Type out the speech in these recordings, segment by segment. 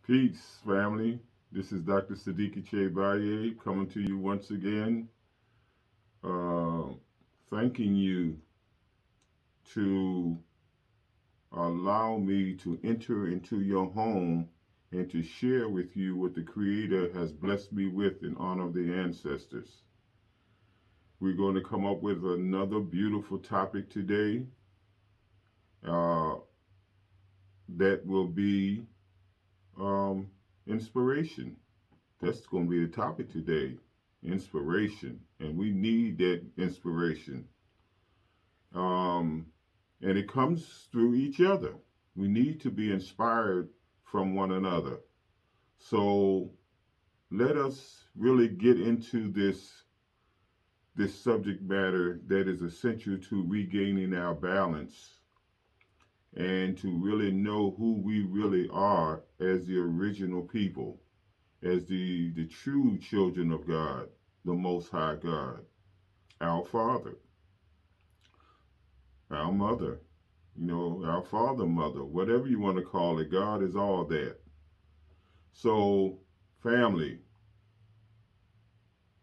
Peace, family. This is Dr. Sadiki Baye coming to you once again, uh, thanking you to allow me to enter into your home and to share with you what the Creator has blessed me with in honor of the ancestors. We're going to come up with another beautiful topic today uh, that will be um, inspiration. That's going to be the topic today, inspiration. And we need that inspiration. Um, and it comes through each other. We need to be inspired from one another. So let us really get into this subject matter that is essential to regaining our balance and to really know who we really are as the original people, as the true children of God, the Most High God, our Father, our Mother, our Father, Mother, whatever you want to call it. God is all that. So, family,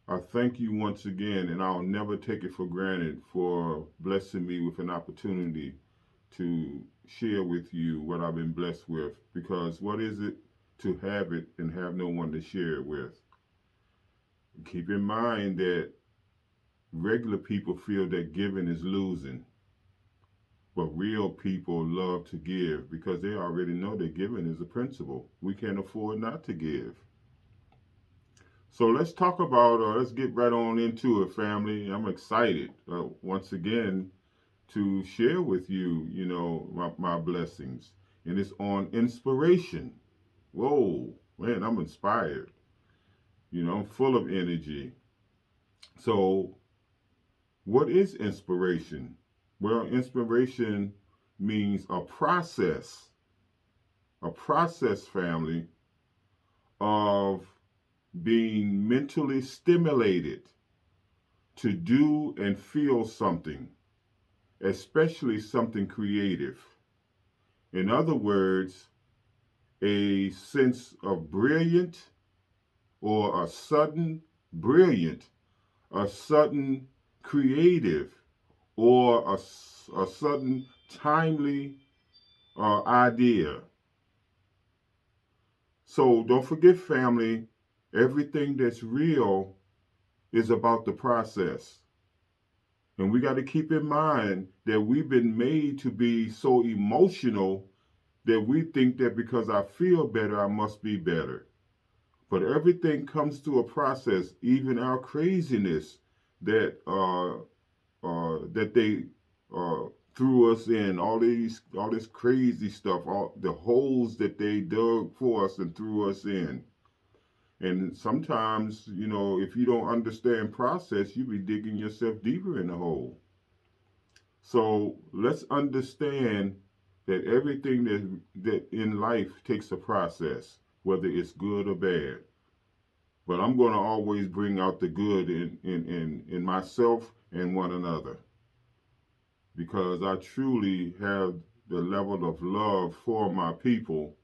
I thank you once again, and I'll never take it for granted for blessing me with an opportunity to share with you what I've been blessed with. Because what is it to have it and have no one to share it with? Keep in mind that regular people feel that giving is losing, but real people love to give because they already know that giving is a principle. We can't afford not to give. So let's talk about, let's get right on into it, family. I'm excited once again to share with you, my blessings. And it's on inspiration. Whoa, man, I'm inspired. I'm full of energy. So, what is inspiration? Well, inspiration means a process, family, of being mentally stimulated to do and feel something, especially something creative. In other words, a sense of brilliant or a sudden brilliant, a sudden creative, or a sudden timely idea. So don't forget, family, everything that's real is about the process. And we got to keep in mind that we've been made to be so emotional that we think that because I feel better, I must be better. But everything comes through a process, even our craziness that that they threw us in, all this crazy stuff, all the holes that they dug for us and threw us in. And sometimes, if you don't understand process, you be digging yourself deeper in the hole. So let's understand that everything that in life takes a process, whether it's good or bad. But I'm going to always bring out the good in myself and one another because I truly have the level of love for my people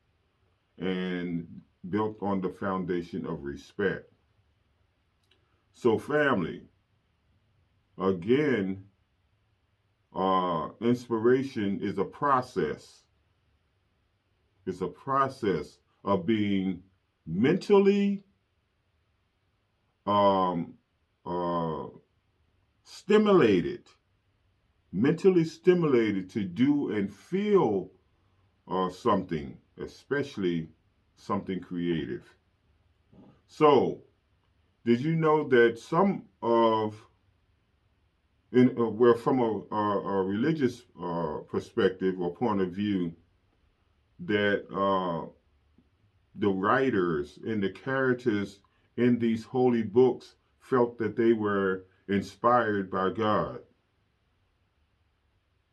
and built on the foundation of respect. So, family, again, inspiration is a process. It's a process of being mentally um, uh, stimulated, mentally stimulated to do and feel something, especially something creative. So, did you know that some of, well, from a religious perspective or point of view, that the writers and the characters in these holy books felt that they were inspired by God.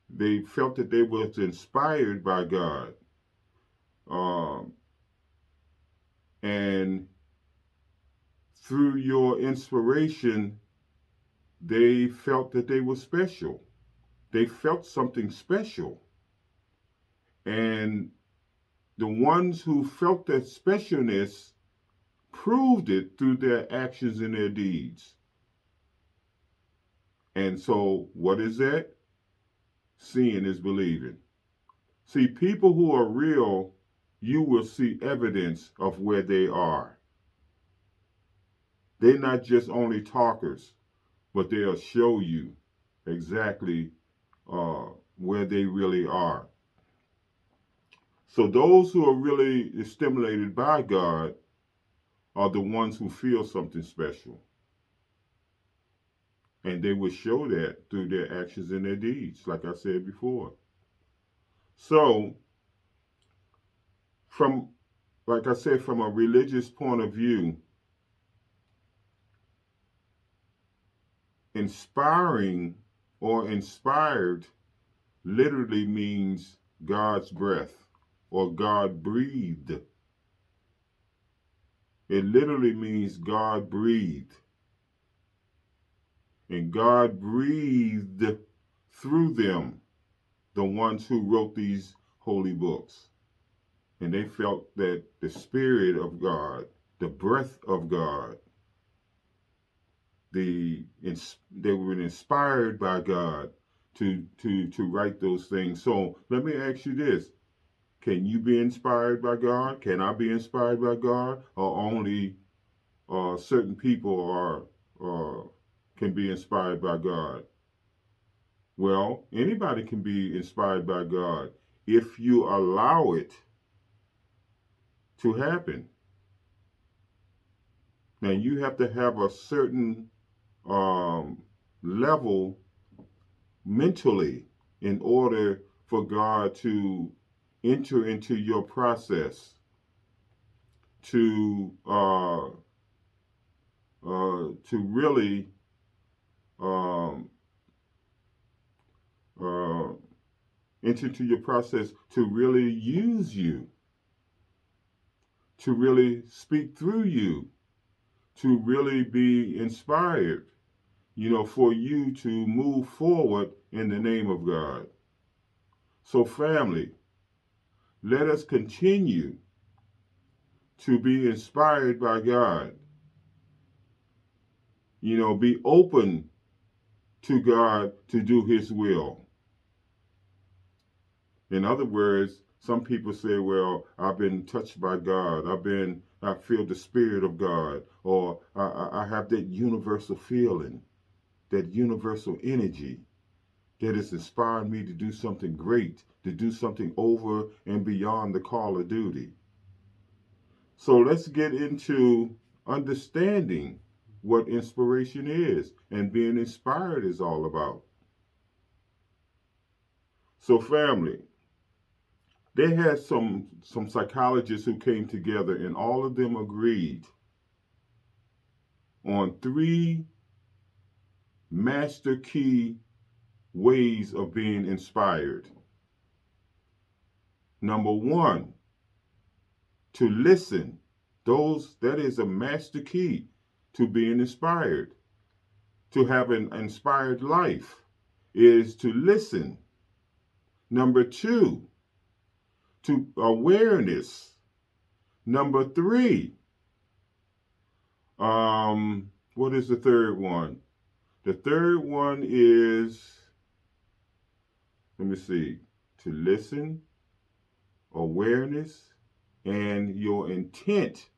They felt that they was inspired by God. Um, and through your inspiration, they felt that they were special. They felt something special. And the ones who felt that specialness proved it through their actions and their deeds. And so, what is that? Seeing is believing. See, people who are real, you will see evidence of where they are. They're not just only talkers, but they'll show you exactly where they really are. So those who are really stimulated by God are the ones who feel something special. And they will show that through their actions and their deeds, like I said before. So, like I said, from a religious point of view, inspiring or inspired literally means God's breath or God breathed. It literally means God breathed. And God breathed through them, the ones who wrote these holy books. And they felt that the Spirit of God, the breath of God, they were inspired by God to write those things. So let me ask you this. Can you be inspired by God? Can I be inspired by God? Or only certain people can be inspired by God? Well, anybody can be inspired by God if you allow it to happen. Now, you have to have a certain level mentally in order for God to enter into your process, to really enter into your process, to really use you, to really speak through you, to really be inspired, for you to move forward in the name of God. So family, let us continue to be inspired by God. Be open to God to do his will. In other words, some people say, well, I've been touched by God. I feel the Spirit of God. Or I have that universal feeling, that universal energy that has inspired me to do something great, to do something over and beyond the call of duty. So let's get into understanding what inspiration is and being inspired is all about. So family, they had some psychologists who came together, and all of them agreed on 3 master key ways of being inspired. Number 1, to listen. That is a master key to being inspired. To have an inspired life is to listen. Number 2, to awareness. Number 3, what is the third one? The third one is, let me see, to listen, awareness, and your intent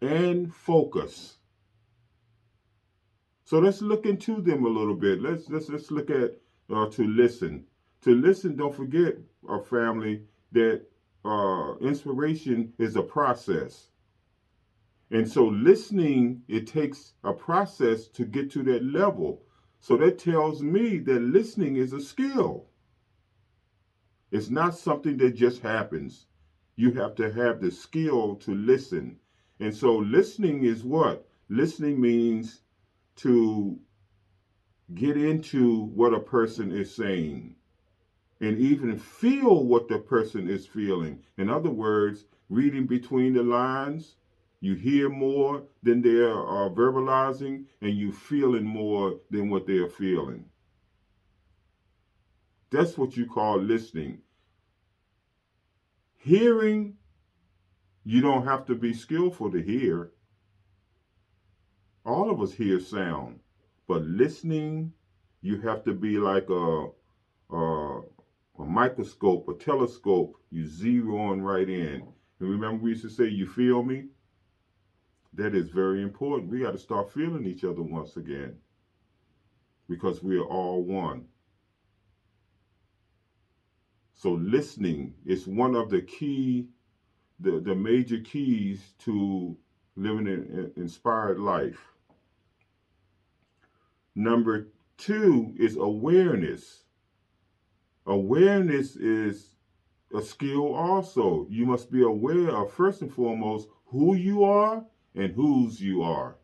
and focus. So let's look into them a little bit. Let's look at to listen. To listen, don't forget, our family, that inspiration is a process. And so listening, it takes a process to get to that level. So that tells me that listening is a skill. It's not something that just happens. You have to have the skill to listen. And so listening is what? Listening means to get into what a person is saying and even feel what the person is feeling. In other words, reading between the lines, you hear more than they're verbalizing, and you feeling more than what they're feeling. That's what you call listening. Hearing, you don't have to be skillful to hear. All of us hear sound. But listening, you have to be like a microscope, a telescope. You zero on right in. And remember we used to say, you feel me? That is very important. We got to start feeling each other once again because we are all one. So listening is one of the major keys to living an inspired life. Number two is awareness. Awareness is a skill also. You must be aware of, first and foremost, who you are and whose you are.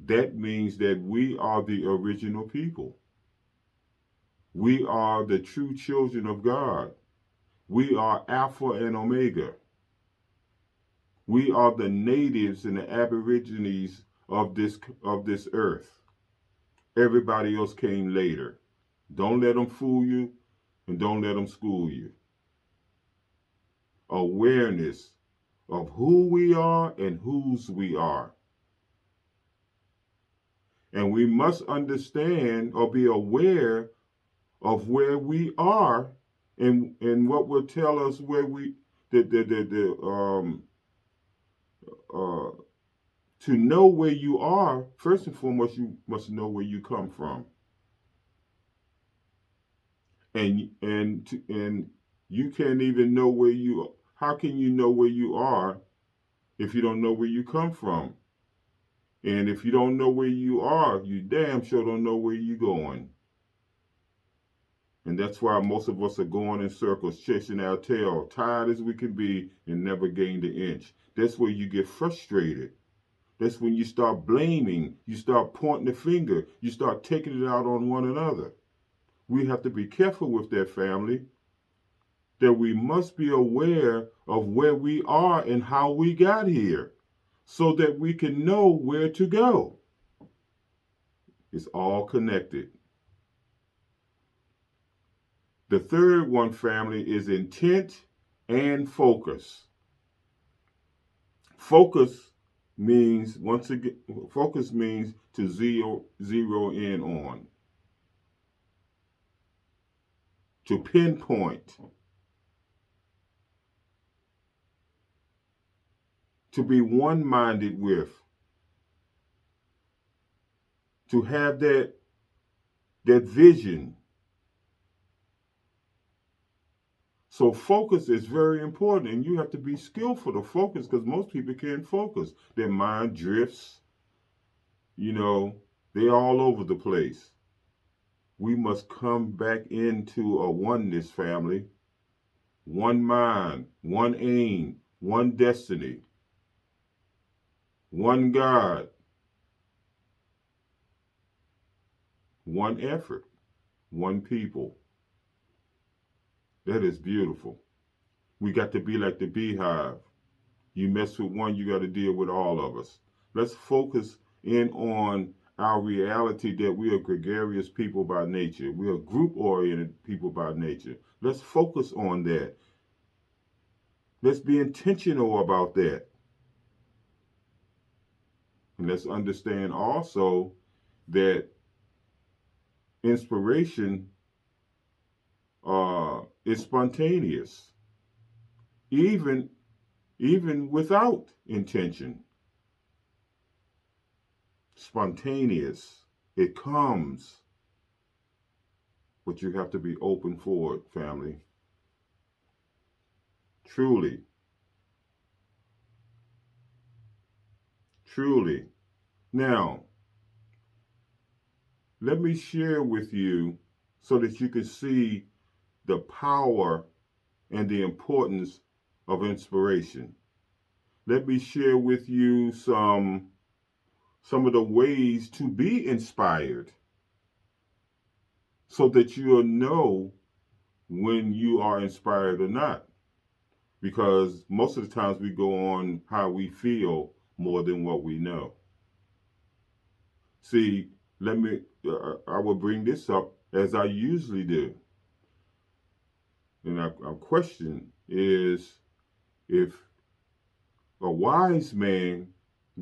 That means that we are the original people. We are the true children of God. We are Alpha and Omega. We are the natives and the aborigines of this earth. Everybody else came later. Don't let them fool you and don't let them school you. Awareness of who we are and whose we are. And we must understand or be aware of where we are and what will tell us where we to know where you are. First and foremost, you must know where you come from, and you can't even know where you. How can you know where you are if you don't know where you come from? And if you don't know where you are, you damn sure don't know where you're going. And that's why most of us are going in circles, chasing our tail, tired as we can be, and never gained an inch. That's where you get frustrated. That's when you start blaming, you start pointing the finger, you start taking it out on one another. We have to be careful with that, family, that we must be aware of where we are and how we got here so that we can know where to go. It's all connected. The third one, family, is intent and focus. Focus means, once again, focus means to zero in on, to pinpoint, to be one-minded with, to have that vision. So focus is very important, and you have to be skillful to focus because most people can't focus. Their mind drifts, they're all over the place. We must come back into a oneness, family. One mind, one aim, one destiny, one God, one effort, one people. That is beautiful. We got to be like the beehive. You mess with one, you got to deal with all of us. Let's focus in on our reality that we are gregarious people by nature. We are group-oriented people by nature. Let's focus on that. Let's be intentional about that. And let's understand also that inspiration is spontaneous, even without intention. Spontaneous. It comes, but you have to be open for it, family. Truly. Truly. Now, let me share with you so that you can see the power and the importance of inspiration. Let me share with you some of the ways to be inspired so that you'll know when you are inspired or not. Because most of the times we go on how we feel more than what we know. See, I will bring this up as I usually do. And our question is, if a wise man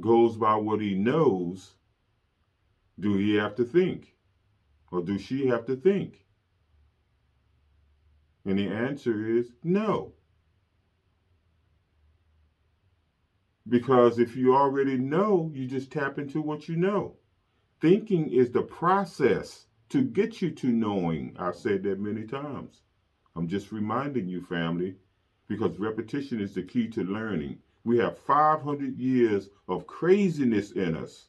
goes by what he knows, do he have to think? Or do she have to think? And the answer is no. Because if you already know, you just tap into what you know. Thinking is the process to get you to knowing. I've said that many times. I'm just reminding you, family, because repetition is the key to learning. We have 500 years of craziness in us,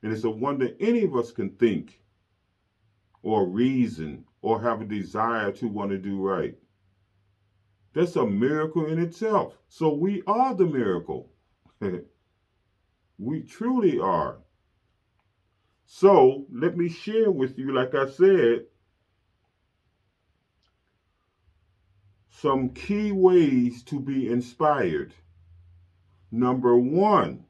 and it's a wonder any of us can think or reason or have a desire to want to do right. That's a miracle in itself. So we are the miracle. We truly are. So let me share with you, like I said, some key ways to be inspired. Number one,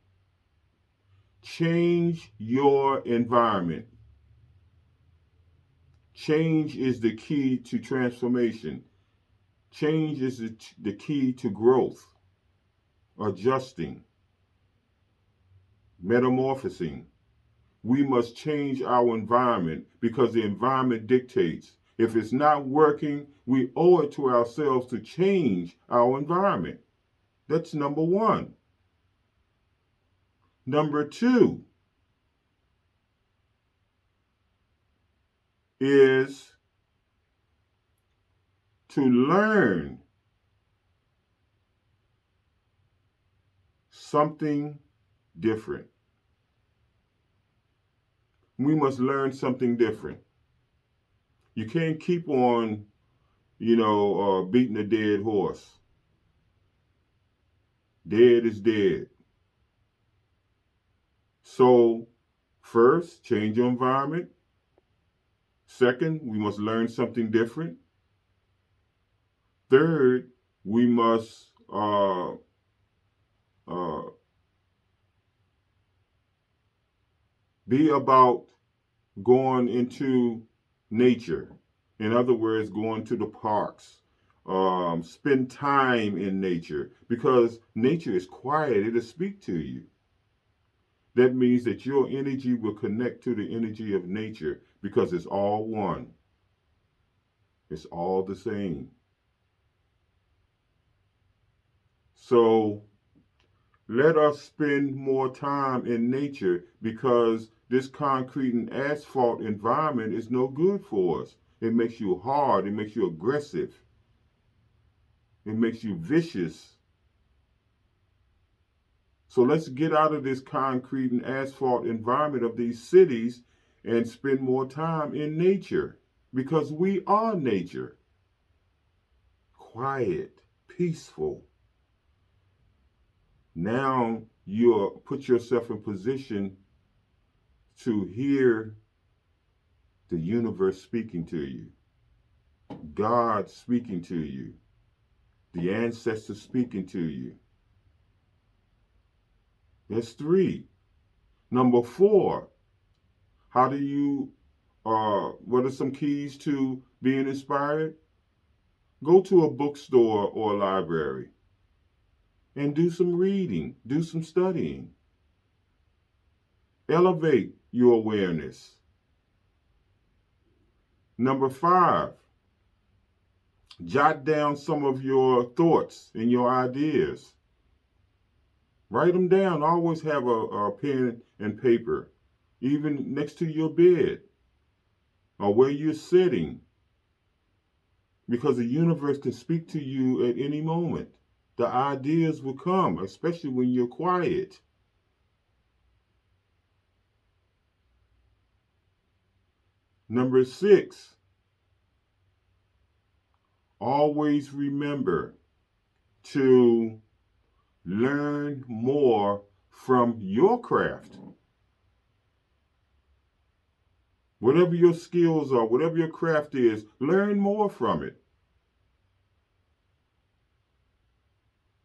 change your environment. Change is the key to transformation. Change is the key to growth, adjusting, metamorphosing. We must change our environment because the environment dictates. If it's not working, we owe it to ourselves to change our environment. That's number one. Number two is to learn something different. We must learn something different. You can't keep on, beating a dead horse. Dead is dead. So, first, change your environment. Second, we must learn something different. Third, we must uh, be about going into nature. In other words, going to the parks, spend time in nature because nature is quiet. It'll speak to you. That means that your energy will connect to the energy of nature because it's all one. It's all the same. So let us spend more time in nature because this concrete and asphalt environment is no good for us. It makes you hard. It makes you aggressive. It makes you vicious. So let's get out of this concrete and asphalt environment of these cities and spend more time in nature because we are nature. Quiet, peaceful. Now you put yourself in position to hear the universe speaking to you, God speaking to you, the ancestors speaking to you. That's three. Number four, how do you, what are some keys to being inspired? Go to a bookstore or a library and do some reading, do some studying. Elevate your awareness. Number five, jot down some of your thoughts and your ideas. Write them down. Always have a pen and paper, even next to your bed or where you're sitting, because the universe can speak to you at any moment. The ideas will come, especially when you're quiet. Number six, always remember to learn more from your craft. Whatever your skills are, whatever your craft is, learn more from it.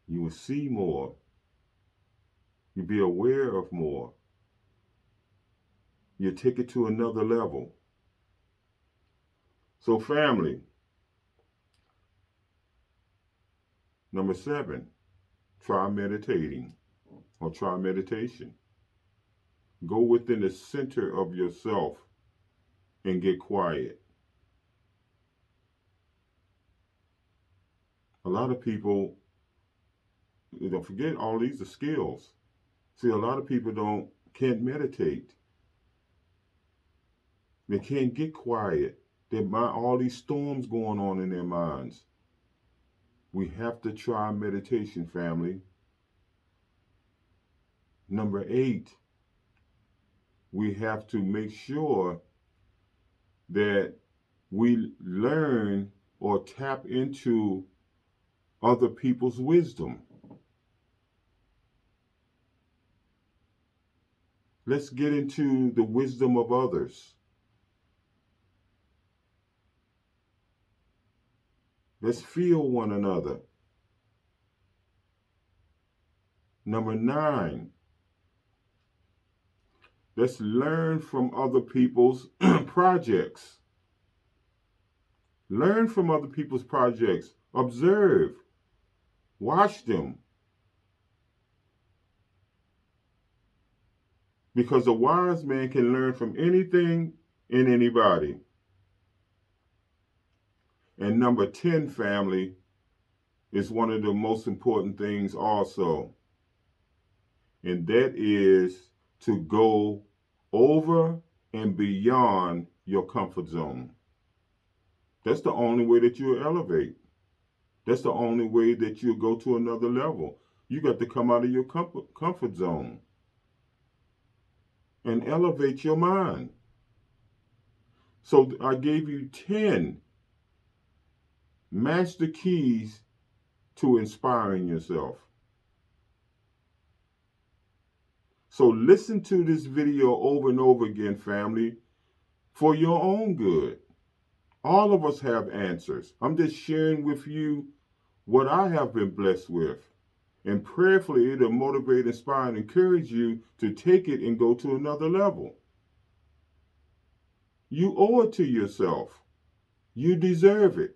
You will see more. You'll be aware of more. You'll take it to another level. So family, Number 7, try meditating or try meditation. Go within the center of yourself and get quiet. A lot of people, don't forget, all these are skills. See, a lot of people can't meditate. They can't get quiet. All these storms going on in their minds. We have to try meditation, family. Number 8, we have to make sure that we learn or tap into other people's wisdom. Let's get into the wisdom of others. Let's feel one another. Number 9, let's learn from other people's projects. Learn from other people's projects. Observe. Watch them. Because a wise man can learn from anything and anybody. And number 10, family, is one of the most important things also. And that is to go over and beyond your comfort zone. That's the only way that you'll elevate. That's the only way that you'll go to another level. You got to come out of your comfort zone and elevate your mind. So I gave you 10 master keys to inspiring yourself. So listen to this video over and over again, family, for your own good. All of us have answers. I'm just sharing with you what I have been blessed with. And prayerfully, it'll motivate, inspire, and encourage you to take it and go to another level. You owe it to yourself. You deserve it.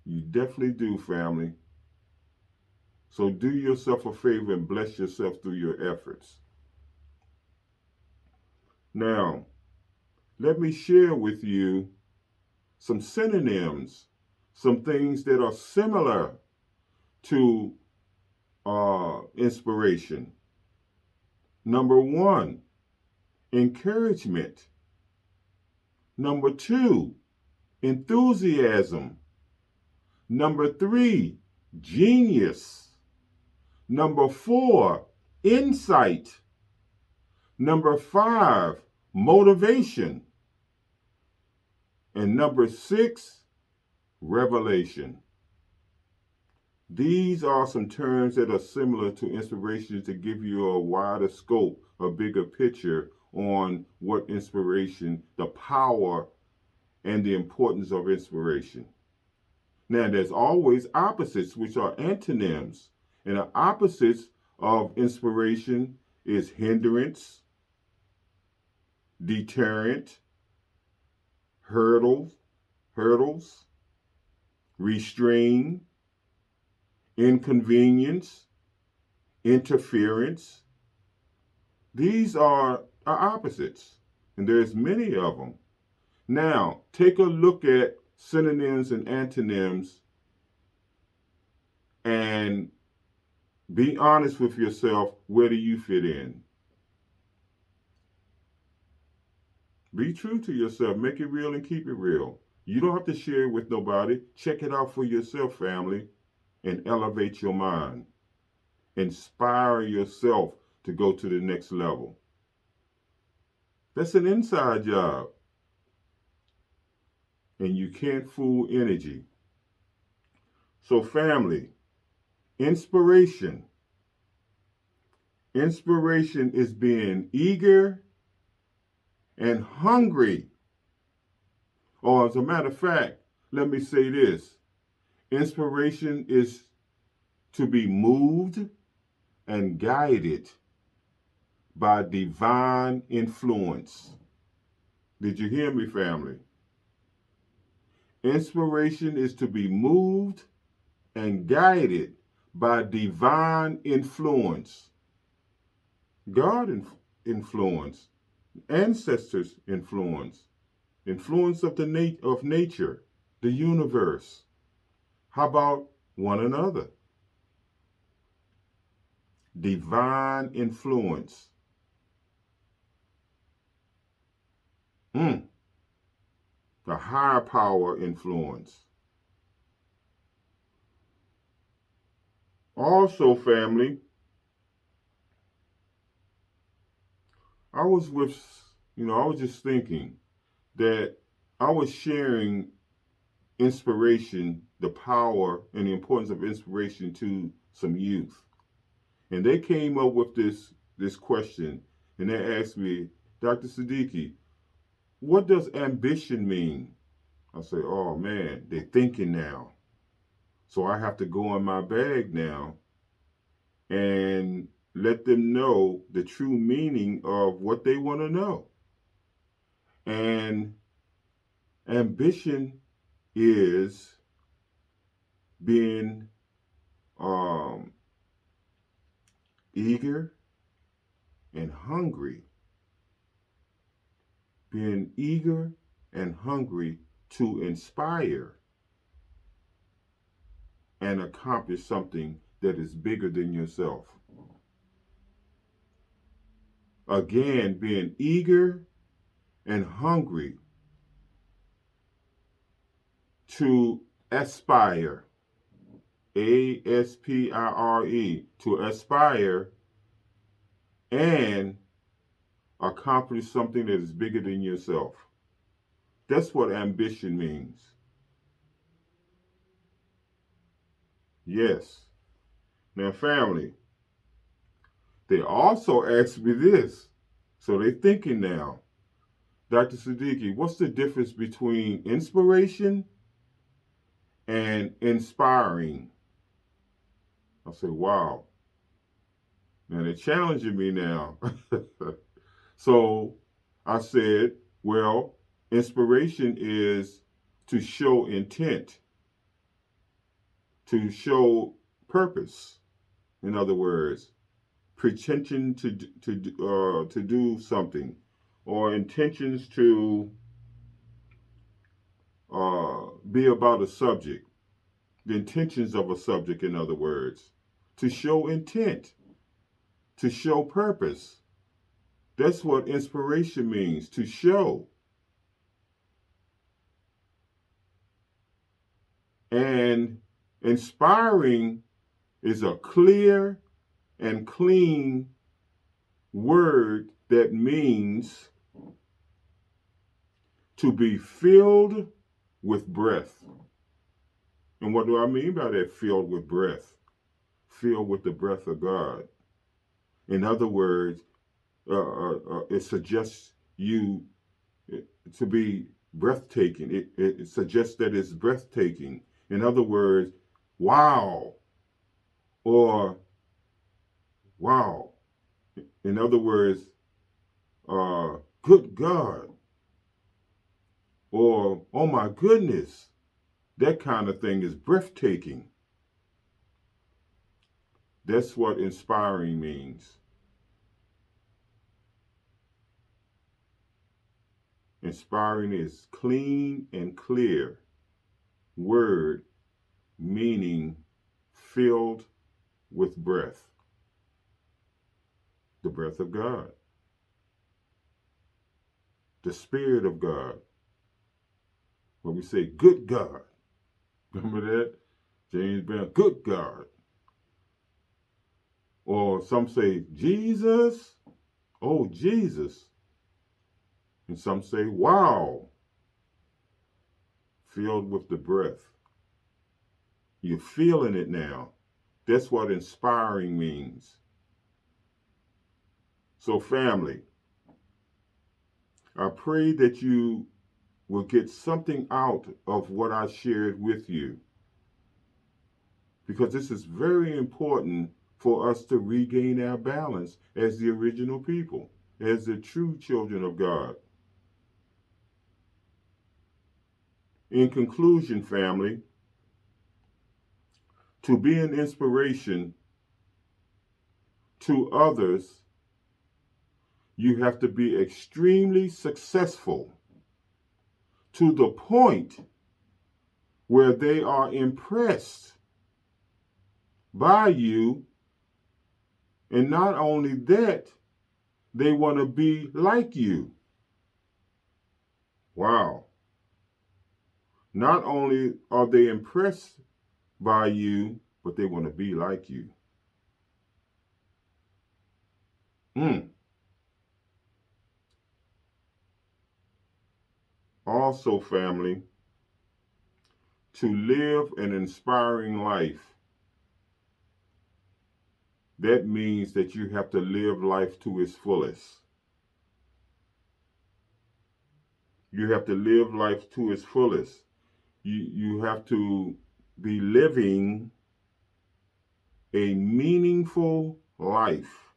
You definitely do, family. So do yourself a favor and bless yourself through your efforts. Now, let me share with you some synonyms, some things that are similar to inspiration. Number 1, encouragement. Number 2, enthusiasm. Number 3, genius. Number 4, insight. Number 5, motivation. And number 6, revelation. These are some terms that are similar to inspiration to give you a wider scope, a bigger picture on what inspiration, the power, and the importance of inspiration. Now, there's always opposites, which are antonyms. And the opposites of inspiration is hindrance, deterrent, hurdles, restrain, inconvenience, interference. These are opposites, and there's many of them. Now, take a look at synonyms and antonyms and be honest with yourself. Where do you fit in? Be true to yourself. Make it real and keep it real. You don't have to share it with nobody. Check it out for yourself, family, and elevate your mind. Inspire yourself to go to the next level. That's an inside job. And you can't fool energy. So, family, inspiration. Inspiration is being eager and hungry. Or as a matter of fact, let me say this. Inspiration is to be moved and guided by divine influence. Did you hear me, family? Inspiration is to be moved and guided by divine influence, God influence, ancestors influence, influence of of nature, the universe. How about one another? Divine influence. The higher power influence. Also, family, I was I was just thinking that I was sharing inspiration, the power and the importance of inspiration to some youth. And they came up with this question, and they asked me, Dr. Sadiki, what does ambition mean? I say, oh man, they're thinking now. So I have to go in my bag now and let them know the true meaning of what they want to know. And ambition is being eager and hungry. Being eager and hungry to inspire and accomplish something that is bigger than yourself. Again, being eager and hungry to aspire, ASPIRE, to aspire and accomplish something that is bigger than yourself. That's what ambition means. Yes. Now, family, they also asked me this. So they're thinking now, Dr. Sadiki, what's the difference between inspiration and inspiring? I said, wow. Now they're challenging me now. So I said, well, inspiration is to show intent, to show purpose. In other words, pretension to do something, or intentions to be about a subject, the intentions of a subject, in other words, to show intent, to show purpose. That's what inspiration means, to show. And inspiring is a clear and clean word that means to be filled with breath. And what do I mean by that, filled with breath? Filled with the breath of God. In other words, it suggests you to be breathtaking. It suggests that it's breathtaking. In other words, wow, or wow. In other words, good God, or oh my goodness. That kind of thing is breathtaking. That's what inspiring means. Inspiring is clean and clear word meaning filled with breath. The breath of God. The Spirit of God. When we say good God. Remember that? James Brown, good God. Or some say Jesus. Oh, Jesus. And some say, wow. Filled with the breath. You're feeling it now. That's what inspiring means. So, family, I pray that you will get something out of what I shared with you, because this is very important for us to regain our balance as the original people, as the true children of God. In conclusion, family, to be an inspiration to others, you have to be extremely successful to the point where they are impressed by you. And not only that, they want to be like you. Wow. Not only are they impressed by you, but they want to be like you. Also, family, to live an inspiring life, that means that you have to live life to its fullest. You have to live life to its fullest. You have to be living a meaningful life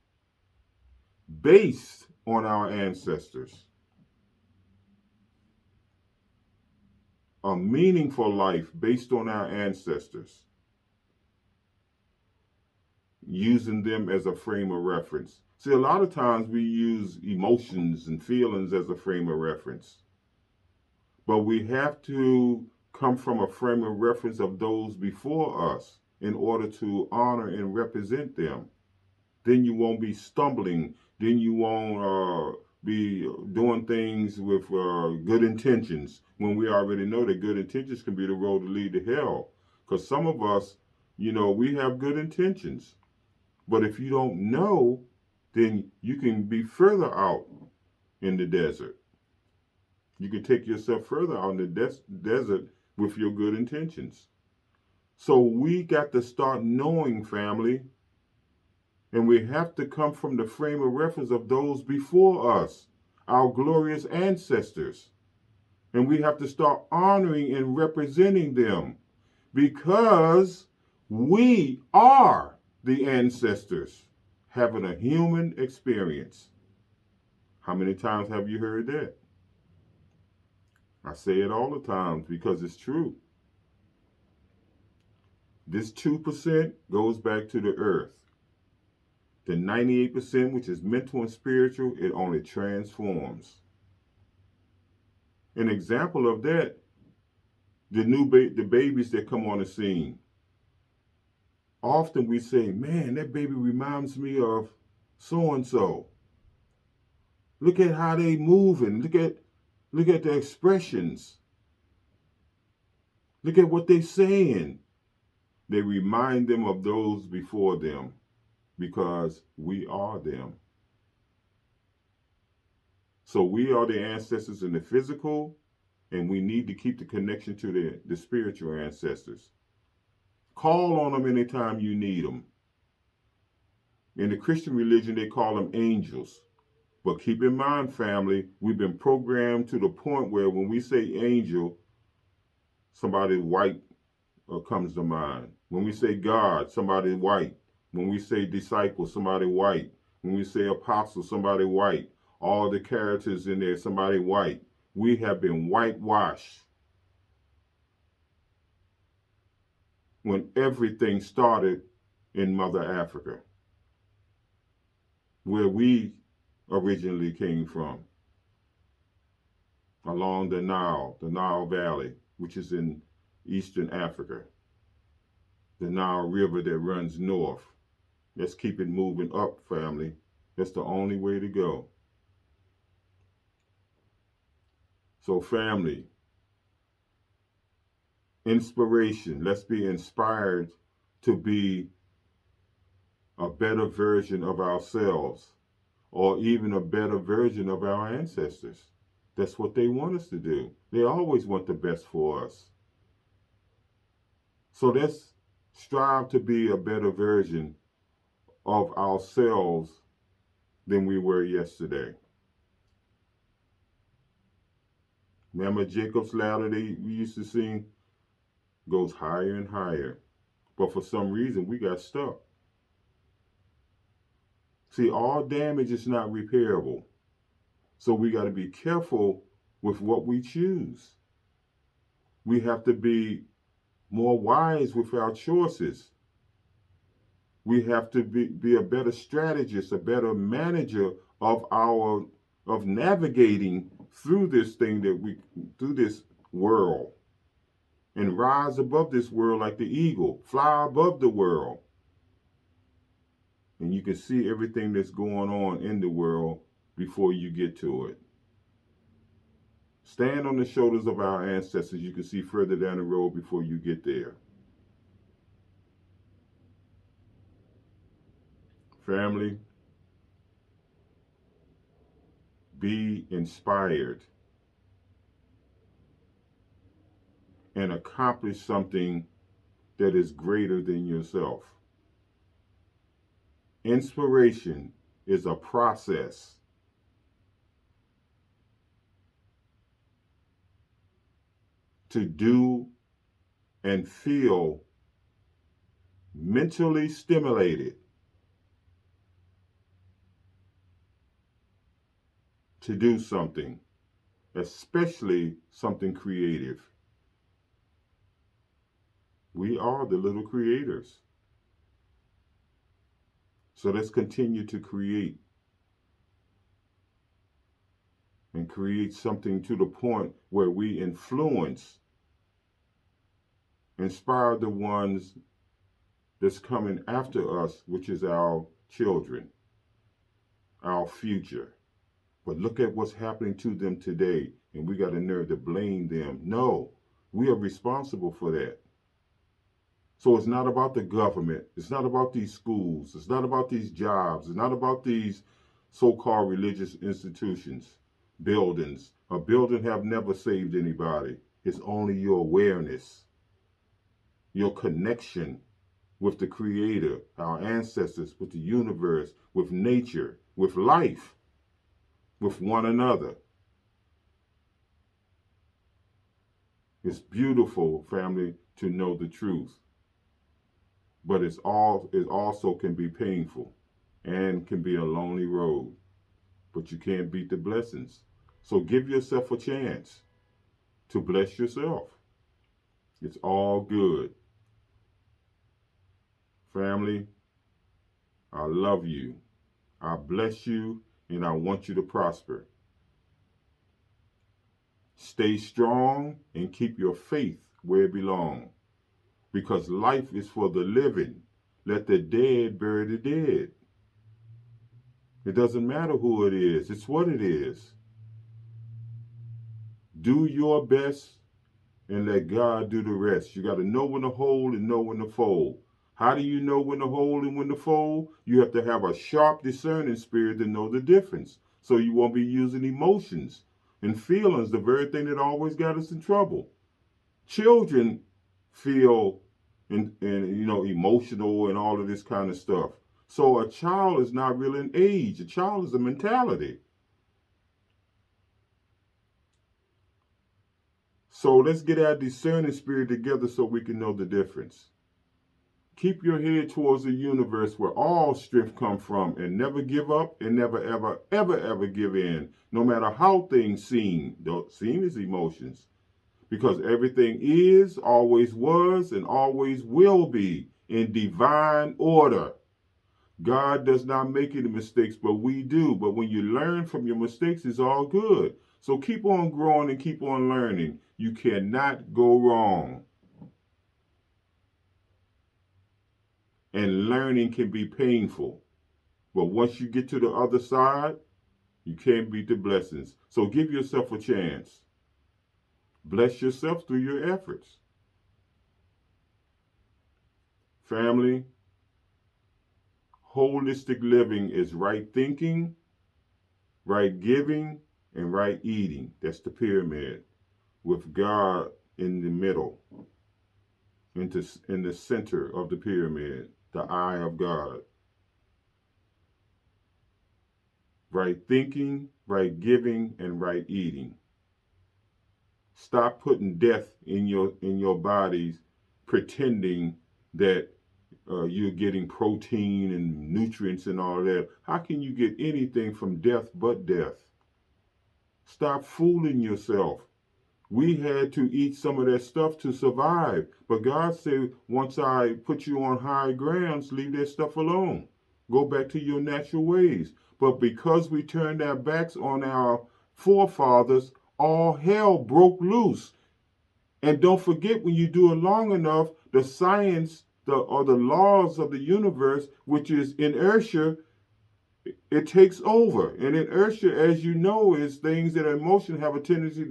based on our ancestors. A meaningful life based on our ancestors, using them as a frame of reference. See, a lot of times we use emotions and feelings as a frame of reference, but we have to come from a frame of reference of those before us in order to honor and represent them. Then you won't be stumbling. Then you won't be doing things with good intentions, when we already know that good intentions can be the road to lead to hell. Because some of us, we have good intentions. But if you don't know, then you can be further out in the desert. You can take yourself further out in the desert with your good intentions. So we got to start knowing, family, and we have to come from the frame of reference of those before us, our glorious ancestors. And we have to start honoring and representing them, because we are the ancestors having a human experience. How many times have you heard that? I say it all the time because it's true. This 2% goes back to the earth. The 98%, which is mental and spiritual, it only transforms. An example of that, the babies that come on the scene. Often we say, man, that baby reminds me of so-and-so. Look at how they moving. Look at the expressions. Look at what they're saying. They remind them of those before them, because we are them. So we are the ancestors in the physical, and we need to keep the connection to the spiritual ancestors. Call on them anytime you need them. In the Christian religion, they call them angels. But keep in mind, family, we've been programmed to the point where when we say angel, somebody white comes to mind. When we say God, somebody white. When we say disciple, somebody white. When we say apostle, somebody white. All the characters in there, somebody white. We have been whitewashed when everything started in Mother Africa, where we originally came from, along the Nile Valley, which is in Eastern Africa, the Nile River that runs north. Let's keep it moving up, family. That's the only way to go. So, family, inspiration. Let's be inspired to be a better version of ourselves, or even a better version of our ancestors. That's what they want us to do. They always want the best for us. So let's strive to be a better version of ourselves than we were yesterday. Remember Jacob's ladder we used to sing goes higher and higher. But for some reason, we got stuck. See, all damage is not repairable. So we got to be careful with what we choose. We have to be more wise with our choices. We have to be a better strategist, a better manager of our of navigating through this thing that we through this world, and rise above this world like the eagle, fly above the world. And you can see everything that's going on in the world before you get to it. Stand on the shoulders of our ancestors. You can see further down the road before you get there. Family, be inspired and accomplish something that is greater than yourself. Inspiration is a process. To do and feel mentally stimulated to do something, especially something creative. We are the little creators. So let's continue to create and create something to the point where we influence, inspire the ones that's coming after us, which is our children, our future. But look at what's happening to them today, and we got a nerve to blame them. No, we are responsible for that. So it's not about the government. It's not about these schools. It's not about these jobs. It's not about these so-called religious institutions, buildings. A building have never saved anybody. It's only your awareness, your connection with the Creator, our ancestors, with the universe, with nature, with life, with one another. It's beautiful, family, to know the truth. But it also can be painful and can be a lonely road. But you can't beat the blessings. So give yourself a chance to bless yourself. It's all good. Family, I love you. I bless you, and I want you to prosper. Stay strong and keep your faith where it belongs. Because life is for the living. Let the dead bury the dead. It doesn't matter who it is. It's what it is. Do your best and let God do the rest. You got to know when to hold and know when to fold. How do you know when to hold and when to fold? You have to have a sharp discerning spirit to know the difference. So you won't be using emotions and feelings, the very thing that always got us in trouble. Children feel and emotional and all of this kind of stuff. So a child is not really an age. A child is a mentality. So let's get our discerning spirit together so we can know the difference. Keep your head towards the universe where all strength comes from, and never give up and never, ever, ever, ever give in, no matter how things seem. Don't seem as emotions. Because everything is, always was, and always will be in divine order. God does not make any mistakes, but we do. But when you learn from your mistakes, it's all good. So keep on growing and keep on learning. You cannot go wrong. And learning can be painful. But once you get to the other side, you can't beat the blessings. So give yourself a chance. Bless yourself through your efforts. Family, holistic living is right thinking, right giving, and right eating. That's the pyramid, with God in the middle, in the center of the pyramid, the eye of God. Right thinking, right giving, and right eating. Stop putting death in your bodies, pretending that you're getting protein and nutrients and all that. How can you get anything from death but death? Stop fooling yourself We had to eat some of that stuff to survive. But God said, once I put you on high grounds, leave that stuff alone. Go back to your natural ways. But because we turned our backs on our forefathers, all hell broke loose. And don't forget, when you do it long enough, the science or the laws of the universe, which is inertia, it takes over. And inertia, as you know, is things that are in motion have a tendency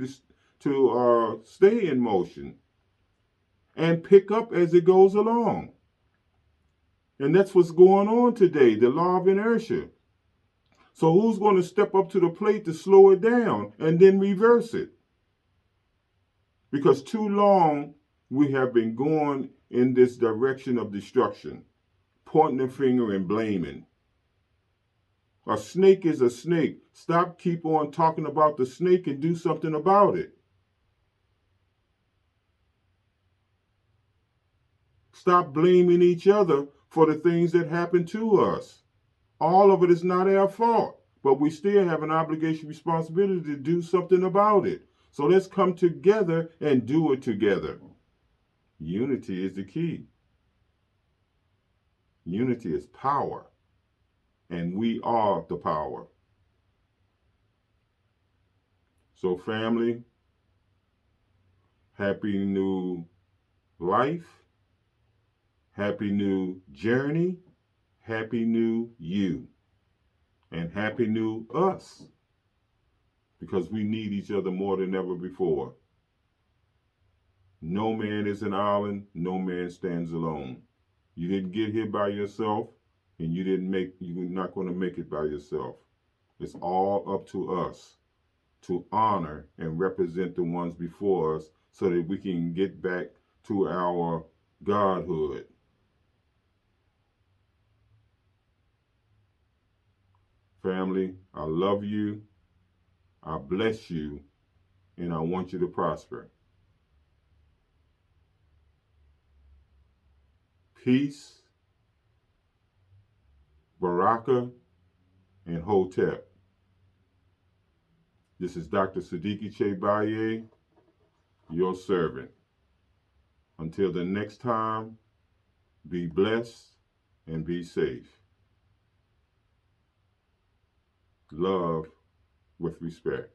to stay in motion and pick up as it goes along. And that's what's going on today, the law of inertia. So who's going to step up to the plate to slow it down and then reverse it? Because too long we have been going in this direction of destruction, pointing the finger and blaming. A snake is a snake. Keep on talking about the snake and do something about it. Stop blaming each other for the things that happen to us. All of it is not our fault, but we still have an obligation, responsibility to do something about it. So let's come together and do it together. Unity is the key. Unity is power, and we are the power. So family, happy new life, happy new journey, happy new you, and happy new us, because we need each other more than ever before. No man is an island, no man stands alone. You didn't get here by yourself, and you're not going to make it by yourself. It's all up to us to honor and represent the ones before us so that we can get back to our godhood. Family, I love you, I bless you, and I want you to prosper. Peace, Baraka, and Hotep. This is Dr. Sadiki Baye, your servant. Until the next time, be blessed and be safe. Love with respect.